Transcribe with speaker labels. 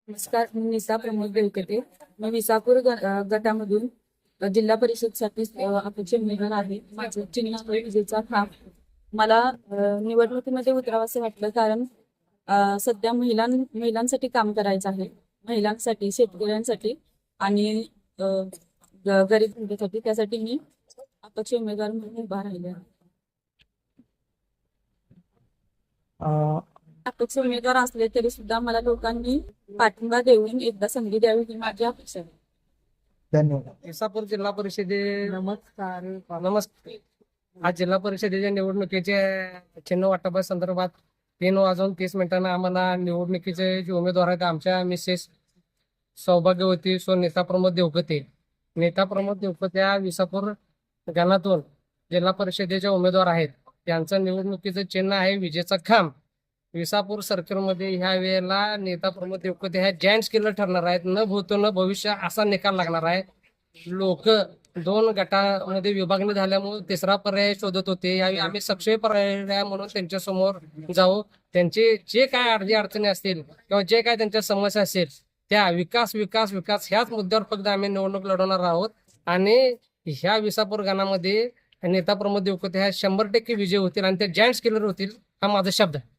Speaker 1: नमस्कार, मी निसा प्रमोद देवकते. मी विसापूर गटामधून जिल्हा परिषदसाठी अपेक्षा उमेदवार आहे. माझं चिन्ह आहे विजेचा खांब. मला निवडणुकीमध्ये उतरावं वाटलं कारण सध्या महिलांसाठी काम करायचं आहे. महिलांसाठी, शेतकऱ्यांसाठी आणि गरीब जनतेसाठी. त्यासाठी मी अपक्ष उमेदवार म्हणून उभा राहिले आहे. अपक्ष उमेदवार असले तरी सुद्धा मला लोकांनी पाठिंबा देऊन एकदा संधी द्यावी ही माझी अपेक्षा आहे.
Speaker 2: धन्यवाद.
Speaker 3: विसापूर जिल्हा परिषदे
Speaker 2: नमस्कार.
Speaker 3: आज जिल्हा परिषदेच्या निवडणुकीचे चिन्ह वाटपा संदर्भात 3:30 आम्हाला निवडणुकीचे जे उमेदवार आहेत आमच्या मिसेस सौभाग्यवती नेता प्रमोद देवकते. नेता प्रमोद देवकते या विसापूर गणातून जिल्हा परिषदेचे उमेदवार आहेत. त्यांचं निवडणुकीचं चिन्ह आहे विजेचा खांब. विसापूर सर्कलमध्ये ह्या वेळेला नेता प्रमोद देवकते ह्या जायंट्स किलर ठरणार आहेत. न भूतो न भविष्य असा निकाल लागणार आहे. लोक 2 गटामध्ये विभागणी झाल्यामुळे तिसरा पर्याय शोधत होते. यावेळी आम्ही सक्षम पर्याय म्हणून त्यांच्या समोर जाऊ. त्यांचे जे काय अडचणी असतील किंवा जे काय त्यांच्या समस्या असेल त्या विकास विकास विकास ह्याच मुद्द्यावर फक्त आम्ही निवडणूक लढवणार आहोत. आणि ह्या विसापूर गणामध्ये नेता प्रमोद देवकते ह्या 100% विजय होतील आणि ते जायंट्स किलर होतील हा माझा शब्द आहे.